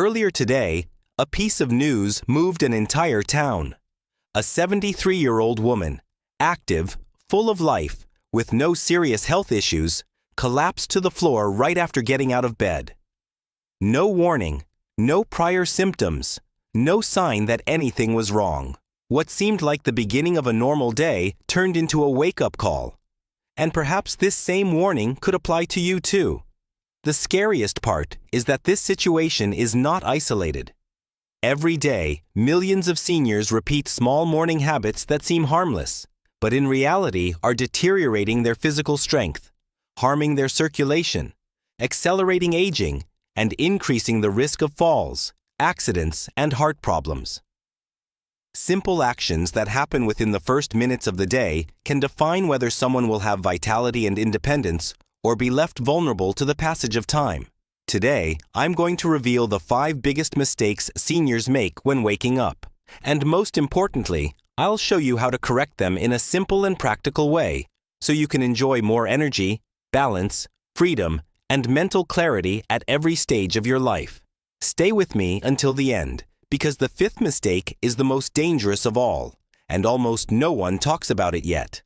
Earlier today, a piece of news moved an entire town. A 73-year-old woman, active, full of life, with no serious health issues, collapsed to the floor right after getting out of bed. No warning, no prior symptoms, no sign that anything was wrong. What seemed like the beginning of a normal day turned into a wake-up call. And perhaps this same warning could apply to you too. The scariest part is that this situation is not isolated. Every day, millions of seniors repeat small morning habits that seem harmless, but in reality are deteriorating their physical strength, harming their circulation, accelerating aging, and increasing the risk of falls, accidents, and heart problems. Simple actions that happen within the first minutes of the day can define whether someone will have vitality and independence or be left vulnerable to the passage of time. Today, I'm going to reveal the 5 biggest mistakes seniors make when waking up. And most importantly, I'll show you how to correct them in a simple and practical way so you can enjoy more energy, balance, freedom, and mental clarity at every stage of your life. Stay with me until the end, because the 5th mistake is the most dangerous of all, and almost no one talks about it yet.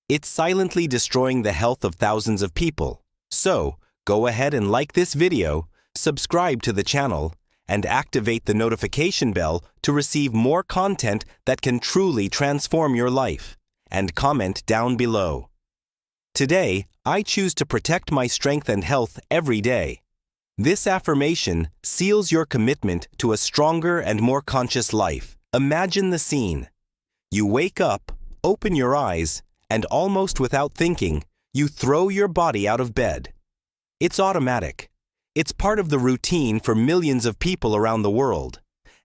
It's silently destroying the health of thousands of people. So, go ahead and like this video, subscribe to the channel, and activate the notification bell to receive more content that can truly transform your life. And comment down below. Today, I choose to protect my strength and health every day. This affirmation seals your commitment to a stronger and more conscious life. Imagine the scene. You wake up, open your eyes, and almost without thinking, you throw your body out of bed. It's automatic. It's part of the routine for millions of people around the world,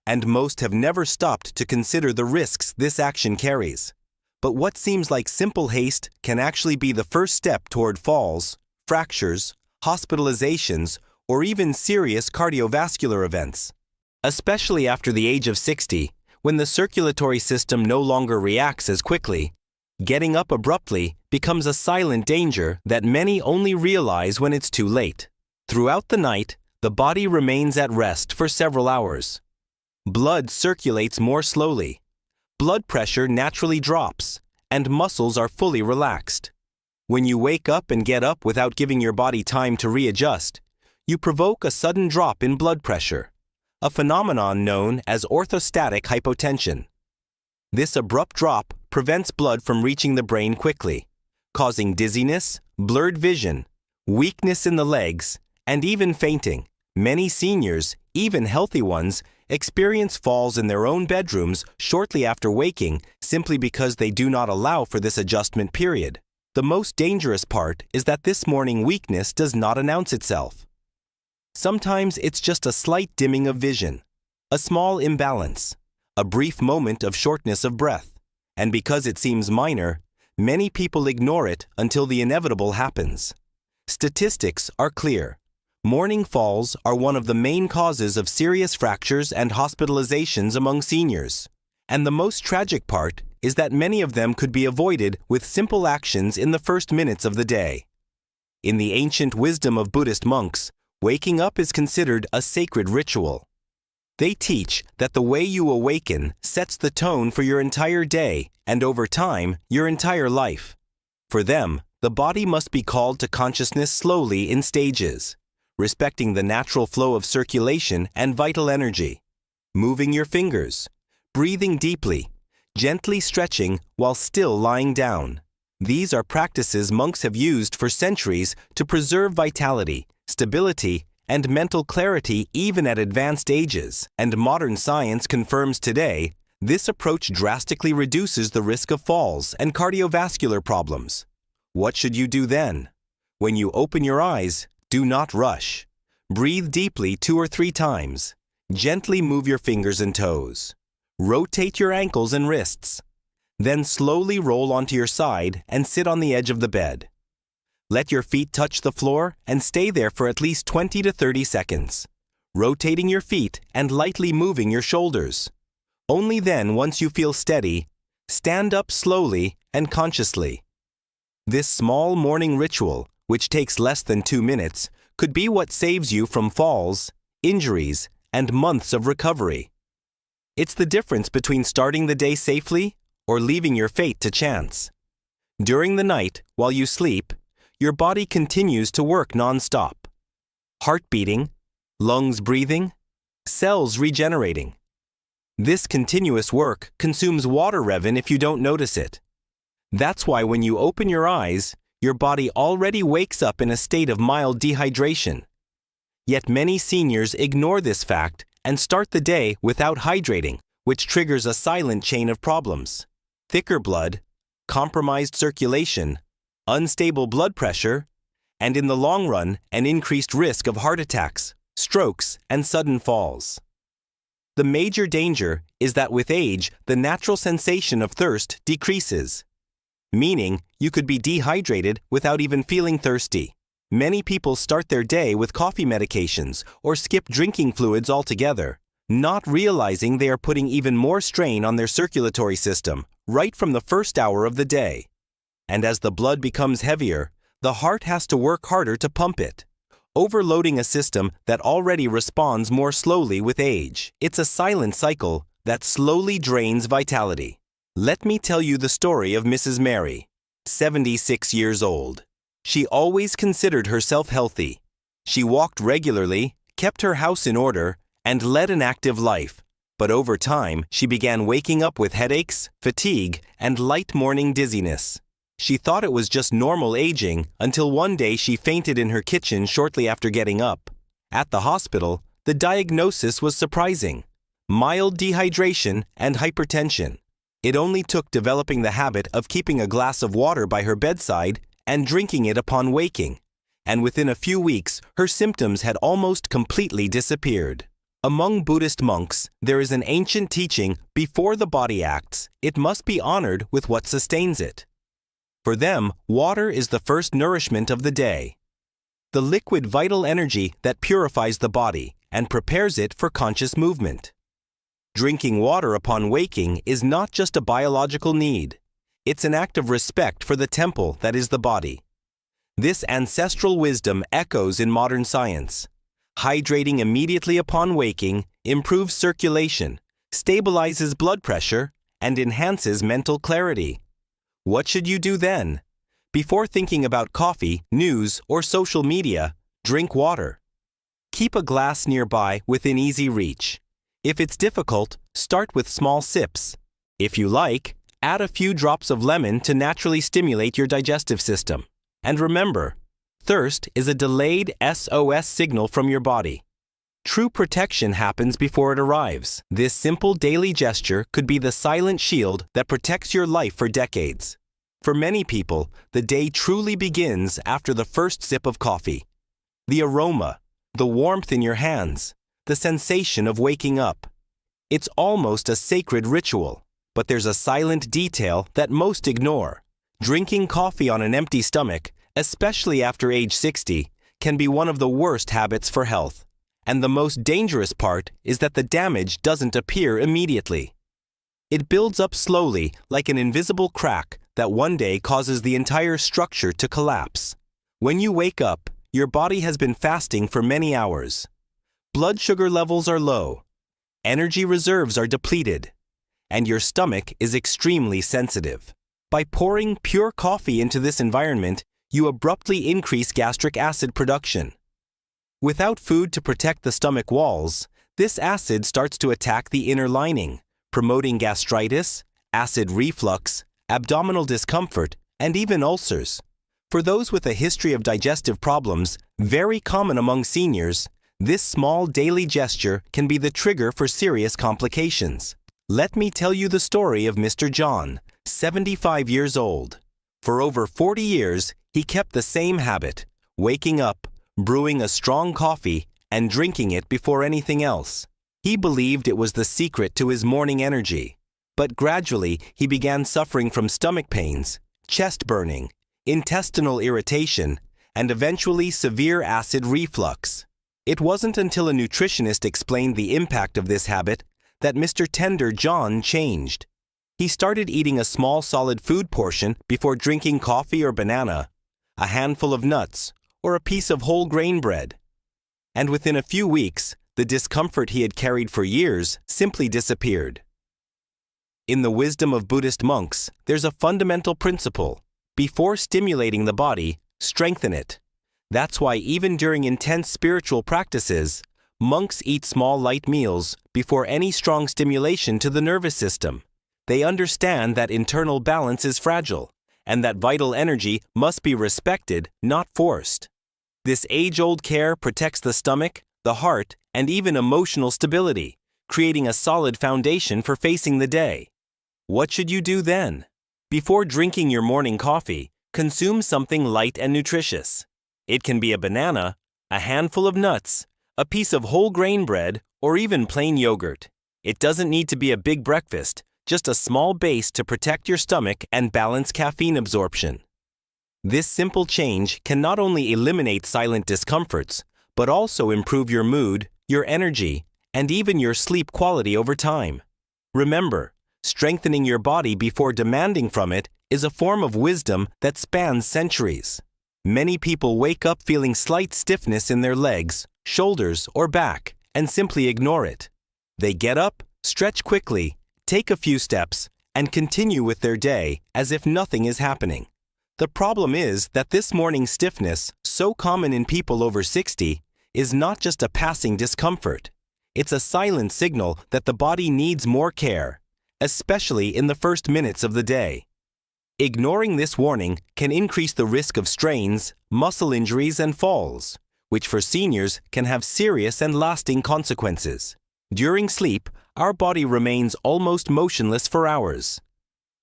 and most have never stopped to consider the risks this action carries. But what seems like simple haste can actually be the first step toward falls, fractures, hospitalizations, or even serious cardiovascular events. Especially after the age of 60, when the circulatory system no longer reacts as quickly, getting up abruptly becomes a silent danger that many only realize when it's too late. Throughout the night, the body remains at rest for several hours. Blood circulates more slowly. Blood pressure naturally drops, and muscles are fully relaxed. When you wake up and get up without giving your body time to readjust, you provoke a sudden drop in blood pressure, a phenomenon known as orthostatic hypotension. This abrupt drop prevents blood from reaching the brain quickly, causing dizziness, blurred vision, weakness in the legs, and even fainting. Many seniors, even healthy ones, experience falls in their own bedrooms shortly after waking simply because they do not allow for this adjustment period. The most dangerous part is that this morning weakness does not announce itself. Sometimes it's just a slight dimming of vision, a small imbalance, a brief moment of shortness of breath, and because it seems minor, many people ignore it until the inevitable happens. Statistics are clear. Morning falls are one of the main causes of serious fractures and hospitalizations among seniors. And the most tragic part is that many of them could be avoided with simple actions in the first minutes of the day. In the ancient wisdom of Buddhist monks, waking up is considered a sacred ritual. They teach that the way you awaken sets the tone for your entire day and over time, your entire life. For them, the body must be called to consciousness slowly in stages, respecting the natural flow of circulation and vital energy. Moving your fingers, breathing deeply, gently stretching while still lying down. These are practices monks have used for centuries to preserve vitality, stability, and mental clarity even at advanced ages. And modern science confirms today, this approach drastically reduces the risk of falls and cardiovascular problems. What should you do then? When you open your eyes, do not rush. Breathe deeply 2 or 3 times. Gently move your fingers and toes. Rotate your ankles and wrists. Then slowly roll onto your side and sit on the edge of the bed. Let your feet touch the floor and stay there for at least 20 to 30 seconds, rotating your feet and lightly moving your shoulders. Only then, once you feel steady, stand up slowly and consciously. This small morning ritual, which takes less than 2 minutes, could be what saves you from falls, injuries, and months of recovery. It's the difference between starting the day safely or leaving your fate to chance. During the night, while you sleep, your body continues to work non-stop. Heart beating, lungs breathing, cells regenerating. This continuous work consumes water, Revan, if you don't notice it. That's why when you open your eyes, your body already wakes up in a state of mild dehydration. Yet many seniors ignore this fact and start the day without hydrating, which triggers a silent chain of problems. Thicker blood, compromised circulation, unstable blood pressure, and in the long run, an increased risk of heart attacks, strokes, and sudden falls. The major danger is that with age, the natural sensation of thirst decreases, meaning you could be dehydrated without even feeling thirsty. Many people start their day with coffee medications or skip drinking fluids altogether, not realizing they are putting even more strain on their circulatory system right from the first hour of the day. And as the blood becomes heavier, the heart has to work harder to pump it, overloading a system that already responds more slowly with age. It's a silent cycle that slowly drains vitality. Let me tell you the story of Mrs. Mary, 76 years old. She always considered herself healthy. She walked regularly, kept her house in order, and led an active life. But over time, she began waking up with headaches, fatigue, and light morning dizziness. She thought it was just normal aging until one day she fainted in her kitchen shortly after getting up. At the hospital, the diagnosis was surprising: mild dehydration and hypertension. It only took developing the habit of keeping a glass of water by her bedside and drinking it upon waking, and within a few weeks, her symptoms had almost completely disappeared. Among Buddhist monks, there is an ancient teaching: before the body acts, it must be honored with what sustains it. For them, water is the first nourishment of the day, the liquid vital energy that purifies the body and prepares it for conscious movement. Drinking water upon waking is not just a biological need. It's an act of respect for the temple that is the body. This ancestral wisdom echoes in modern science. Hydrating immediately upon waking improves circulation, stabilizes blood pressure, and enhances mental clarity. What should you do then? Before thinking about coffee, news, or social media, drink water. Keep a glass nearby within easy reach. If it's difficult, start with small sips. If you like, add a few drops of lemon to naturally stimulate your digestive system. And remember, thirst is a delayed SOS signal from your body. True protection happens before it arrives. This simple daily gesture could be the silent shield that protects your life for decades. For many people, the day truly begins after the first sip of coffee. The aroma, the warmth in your hands, the sensation of waking up. It's almost a sacred ritual, but there's a silent detail that most ignore. Drinking coffee on an empty stomach, especially after age 60, can be one of the worst habits for health. And the most dangerous part is that the damage doesn't appear immediately. It builds up slowly, like an invisible crack that one day causes the entire structure to collapse. When you wake up, your body has been fasting for many hours. Blood sugar levels are low, energy reserves are depleted, and your stomach is extremely sensitive. By pouring pure coffee into this environment, you abruptly increase gastric acid production. Without food to protect the stomach walls, this acid starts to attack the inner lining, promoting gastritis, acid reflux, abdominal discomfort, and even ulcers. For those with a history of digestive problems, very common among seniors, this small daily gesture can be the trigger for serious complications. Let me tell you the story of Mr. John, 75 years old. For over 40 years, he kept the same habit: waking up, brewing a strong coffee, and drinking it before anything else. He believed it was the secret to his morning energy. But gradually, he began suffering from stomach pains, chest burning, intestinal irritation, and eventually severe acid reflux. It wasn't until a nutritionist explained the impact of this habit that Mr. Tender John changed. He started eating a small solid food portion before drinking coffee or banana, a handful of nuts, or a piece of whole grain bread. And within a few weeks, The discomfort he had carried for years simply disappeared. In the wisdom of Buddhist monks, there's a fundamental principle. Before stimulating the body, strengthen it. That's why even during intense spiritual practices, monks eat small light meals before any strong stimulation to the nervous system. They understand that internal balance is fragile, and that vital energy must be respected, not forced. This age-old care protects the stomach, the heart, and even emotional stability, creating a solid foundation for facing the day. What should you do then? Before drinking your morning coffee, consume something light and nutritious. It can be a banana, a handful of nuts, a piece of whole grain bread, or even plain yogurt. It doesn't need to be a big breakfast, just a small base to protect your stomach and balance caffeine absorption. This simple change can not only eliminate silent discomforts, but also improve your mood, your energy, and even your sleep quality over time. Remember, strengthening your body before demanding from it is a form of wisdom that spans centuries. Many people wake up feeling slight stiffness in their legs, shoulders, or back, and simply ignore it. They get up, stretch quickly, take a few steps, and continue with their day as if nothing is happening. The problem is that this morning stiffness, so common in people over 60, is not just a passing discomfort. It's a silent signal that the body needs more care, especially in the first minutes of the day. Ignoring this warning can increase the risk of strains, muscle injuries, and falls, which for seniors can have serious and lasting consequences. During sleep, our body remains almost motionless for hours.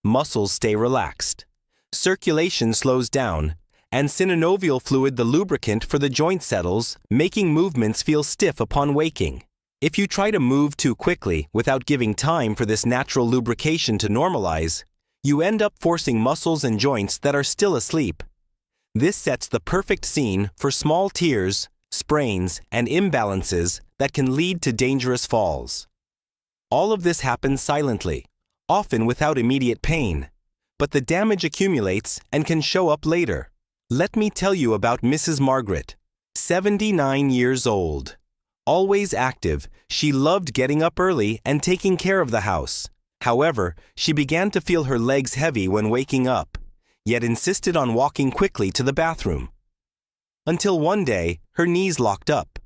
Muscles stay relaxed. Circulation slows down, and synovial fluid, the lubricant for the joint, settles, making movements feel stiff upon waking. If you try to move too quickly without giving time for this natural lubrication to normalize, you end up forcing muscles and joints that are still asleep. This sets the perfect scene for small tears, sprains, and imbalances that can lead to dangerous falls. All of this happens silently, often without immediate pain, but the damage accumulates and can show up later. Let me tell you about Mrs. Margaret, 79 years old. Always active, she loved getting up early and taking care of the house. However, she began to feel her legs heavy when waking up, yet insisted on walking quickly to the bathroom. Until one day, her knees locked up.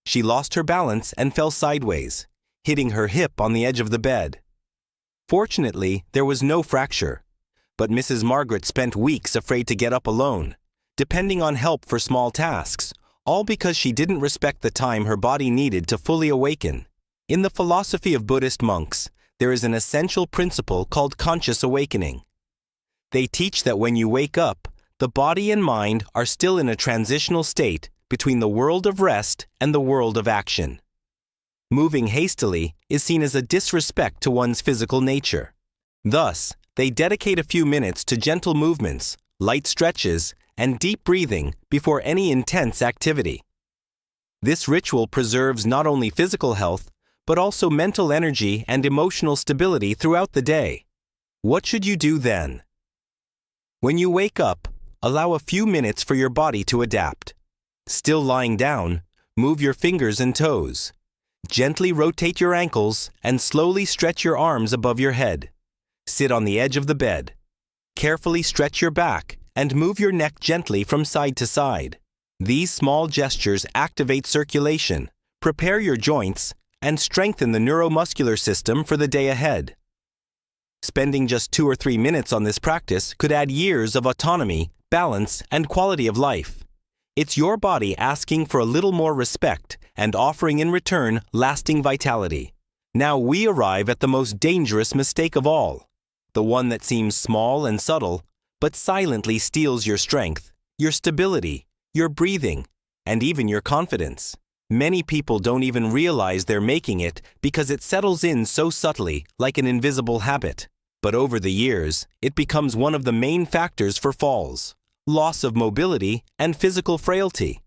She lost her balance and fell sideways, hitting her hip on the edge of the bed. Fortunately, there was no fracture, but Mrs. Margaret spent weeks afraid to get up alone, depending on help for small tasks, all because she didn't respect the time her body needed to fully awaken. In the philosophy of Buddhist monks, there is an essential principle called conscious awakening. They teach that when you wake up, the body and mind are still in a transitional state between the world of rest and the world of action. Moving hastily is seen as a disrespect to one's physical nature. Thus, they dedicate a few minutes to gentle movements, light stretches, and deep breathing before any intense activity. This ritual preserves not only physical health, but also mental energy and emotional stability throughout the day. What should you do then? When you wake up, allow a few minutes for your body to adapt. Still lying down, move your fingers and toes. Gently rotate your ankles and slowly stretch your arms above your head. Sit on the edge of the bed. Carefully stretch your back and move your neck gently from side to side. These small gestures activate circulation, prepare your joints, and strengthen the neuromuscular system for the day ahead. Spending just 2 or 3 minutes on this practice could add years of autonomy, balance, and quality of life. It's your body asking for a little more respect and offering in return lasting vitality. Now we arrive at the most dangerous mistake of all, the one that seems small and subtle, but silently steals your strength, your stability, your breathing, and even your confidence. Many people don't even realize they're making it because it settles in so subtly, like an invisible habit. But over the years, it becomes one of the main factors for falls, loss of mobility, and physical frailty.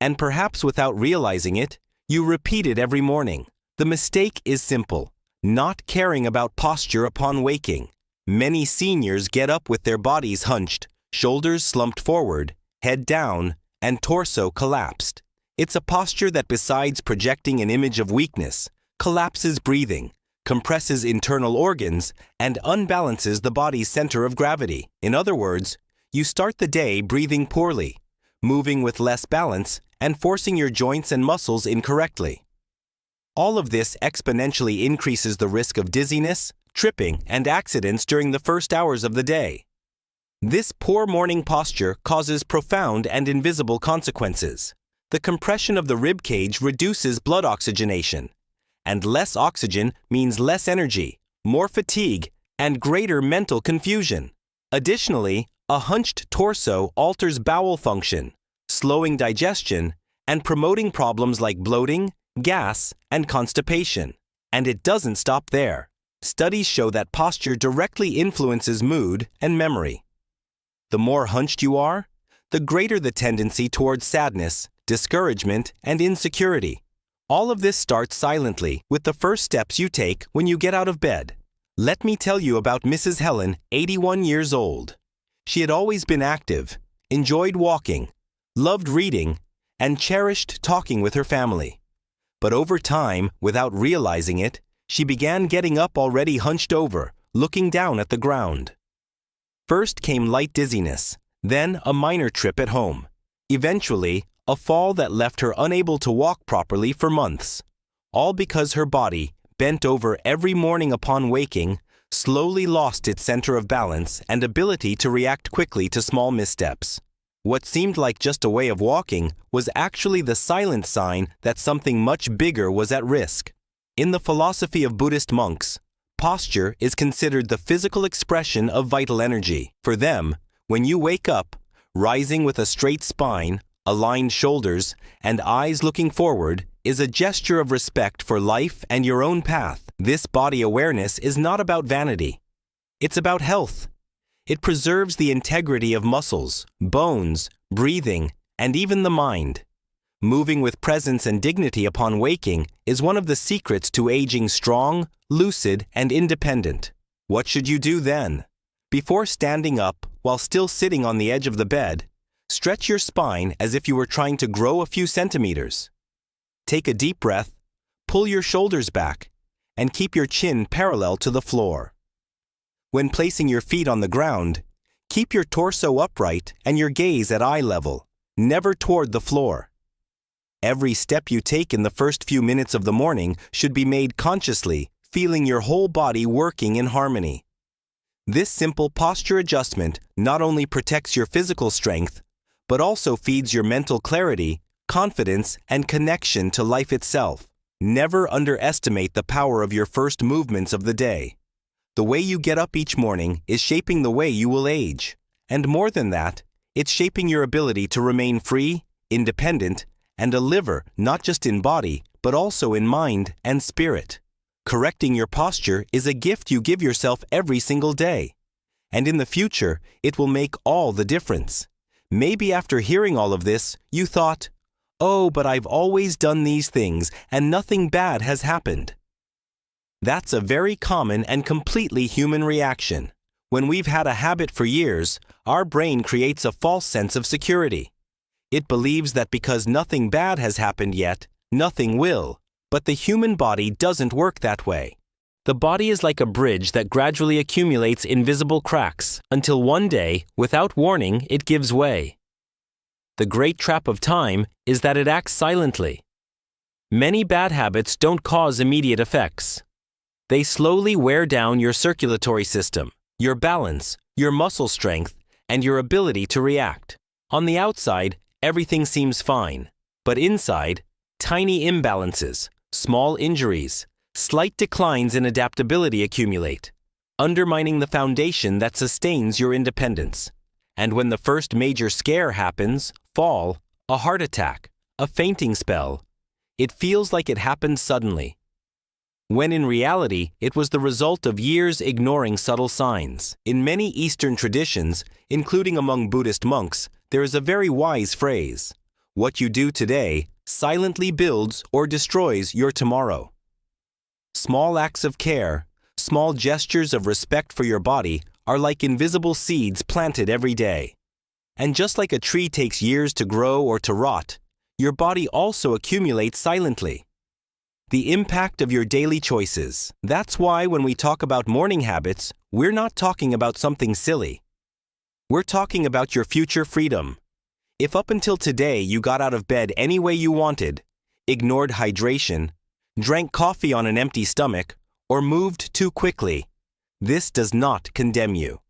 And perhaps without realizing it, you repeat it every morning. The mistake is simple: not caring about posture upon waking. Many seniors get up with their bodies hunched, shoulders slumped forward, head down, and torso collapsed. It's a posture that, besides projecting an image of weakness, collapses breathing, compresses internal organs, and unbalances the body's center of gravity. In other words, you start the day breathing poorly, moving with less balance, and forcing your joints and muscles incorrectly. All of this exponentially increases the risk of dizziness, tripping, and accidents during the first hours of the day. This poor morning posture causes profound and invisible consequences. The compression of the rib cage reduces blood oxygenation, and less oxygen means less energy, more fatigue, and greater mental confusion. Additionally, a hunched torso alters bowel function, slowing digestion and promoting problems like bloating, gas, and constipation. And it doesn't stop there. Studies show that posture directly influences mood and memory. The more hunched you are, the greater the tendency towards sadness, discouragement, and insecurity. All of this starts silently with the first steps you take when you get out of bed. Let me tell you about Mrs. Helen, 81 years old. She had always been active, enjoyed walking, loved reading, and cherished talking with her family. But over time, without realizing it, she began getting up already hunched over, looking down at the ground. First came light dizziness, then a minor trip at home. Eventually, a fall that left her unable to walk properly for months, all because her body, bent over every morning upon waking, slowly lost its center of balance and ability to react quickly to small missteps. What seemed like just a way of walking was actually the silent sign that something much bigger was at risk. In the philosophy of Buddhist monks, posture is considered the physical expression of vital energy. For them, when you wake up, rising with a straight spine, aligned shoulders, and eyes looking forward is a gesture of respect for life and your own path. This body awareness is not about vanity. It's about health. It preserves the integrity of muscles, bones, breathing, and even the mind. Moving with presence and dignity upon waking is one of the secrets to aging strong, lucid, and independent. What should you do then? Before standing up while still sitting on the edge of the bed, stretch your spine as if you were trying to grow a few centimeters. Take a deep breath, pull your shoulders back, and keep your chin parallel to the floor. When placing your feet on the ground, keep your torso upright and your gaze at eye level, never toward the floor. Every step you take in the first few minutes of the morning should be made consciously, feeling your whole body working in harmony. This simple posture adjustment not only protects your physical strength, but also feeds your mental clarity, confidence, and connection to life itself. Never underestimate the power of your first movements of the day. The way you get up each morning is shaping the way you will age. And more than that, it's shaping your ability to remain free, independent, and a liver not just in body, but also in mind and spirit. Correcting your posture is a gift you give yourself every single day. And in the future, it will make all the difference. Maybe after hearing all of this, you thought, "Oh, but I've always done these things and nothing bad has happened." That's a very common and completely human reaction. When we've had a habit for years, our brain creates a false sense of security. It believes that because nothing bad has happened yet, nothing will. But the human body doesn't work that way. The body is like a bridge that gradually accumulates invisible cracks until one day, without warning, it gives way. The great trap of time is that it acts silently. Many bad habits don't cause immediate effects. They slowly wear down your circulatory system, your balance, your muscle strength, and your ability to react. On the outside, everything seems fine, but inside, tiny imbalances, small injuries, slight declines in adaptability accumulate, undermining the foundation that sustains your independence. And when the first major scare happens, fall, a heart attack, a fainting spell, it feels like it happened suddenly, when in reality it was the result of years ignoring subtle signs. In many Eastern traditions, including among Buddhist monks, there is a very wise phrase: "What you do today silently builds or destroys your tomorrow." Small acts of care, small gestures of respect for your body are like invisible seeds planted every day. And just like a tree takes years to grow or to rot, your body also accumulates silently. The impact of your daily choices. That's why when we talk about morning habits, we're not talking about something silly. We're talking about your future freedom. If up until today you got out of bed any way you wanted, ignored hydration, drank coffee on an empty stomach, or moved too quickly, this does not condemn you.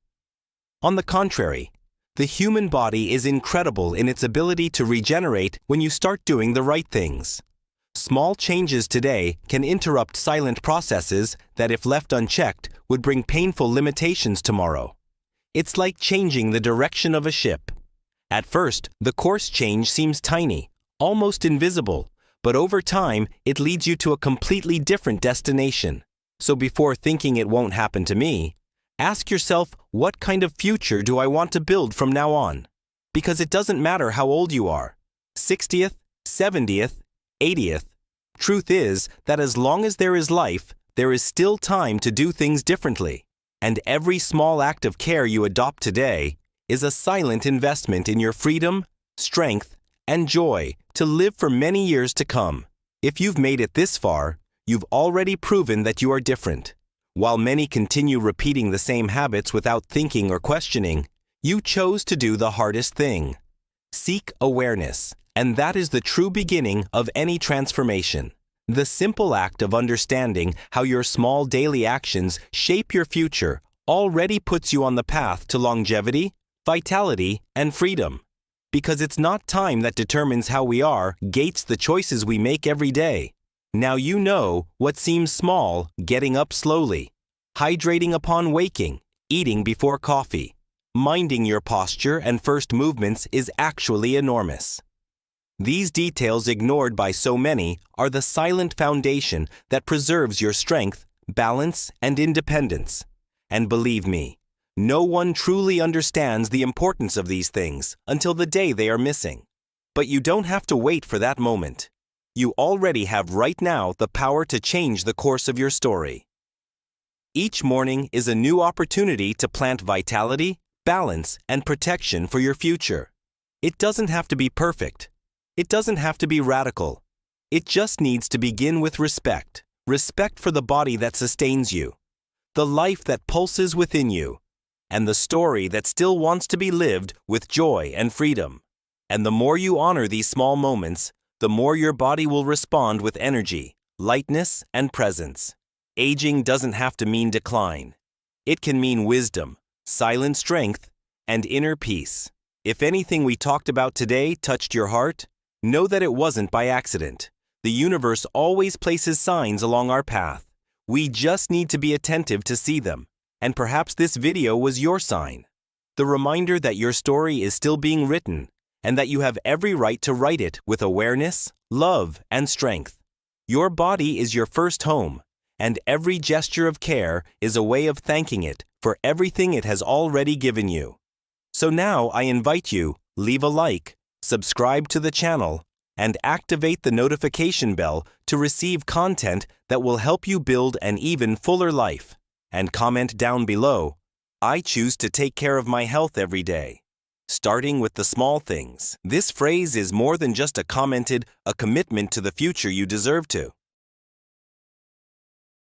On the contrary, the human body is incredible in its ability to regenerate when you start doing the right things. Small changes today can interrupt silent processes that, if left unchecked, would bring painful limitations tomorrow. It's like changing the direction of a ship. At first, the course change seems tiny, almost invisible, but over time, it leads you to a completely different destination. So before thinking it won't happen to me, ask yourself, what kind of future do I want to build from now on? Because it doesn't matter how old you are, 60th, 70th, 80th. Truth is that as long as there is life, there is still time to do things differently. And every small act of care you adopt today is a silent investment in your freedom, strength, and joy to live for many years to come. If you've made it this far, you've already proven that you are different. While many continue repeating the same habits without thinking or questioning, you chose to do the hardest thing. Seek awareness, and that is the true beginning of any transformation. The simple act of understanding how your small daily actions shape your future already puts you on the path to longevity, vitality, and freedom. Because it's not time that determines how we are, gates the choices we make every day. Now you know what seems small, getting up slowly, hydrating upon waking, eating before coffee, minding your posture and first movements is actually enormous. These details ignored by so many are the silent foundation that preserves your strength, balance, and independence. And believe me, no one truly understands the importance of these things until the day they are missing. But you don't have to wait for that moment. You already have right now the power to change the course of your story. Each morning is a new opportunity to plant vitality, balance, and protection for your future. It doesn't have to be perfect. It doesn't have to be radical. It just needs to begin with respect. Respect for the body that sustains you, the life that pulses within you, and the story that still wants to be lived with joy and freedom. And the more you honor these small moments, the more your body will respond with energy, lightness, and presence. Aging doesn't have to mean decline. It can mean wisdom, silent strength, and inner peace. If anything we talked about today touched your heart, know that it wasn't by accident. The universe always places signs along our path. We just need to be attentive to see them. And perhaps this video was your sign. The reminder that your story is still being written, and that you have every right to write it with awareness, love, and strength. Your body is your first home, and every gesture of care is a way of thanking it for everything it has already given you. So now I invite you, leave a like, subscribe to the channel, and activate the notification bell to receive content that will help you build an even fuller life. And comment down below, I choose to take care of my health every day. Starting with the small things. This phrase is more than just a commitment to the future you deserve to.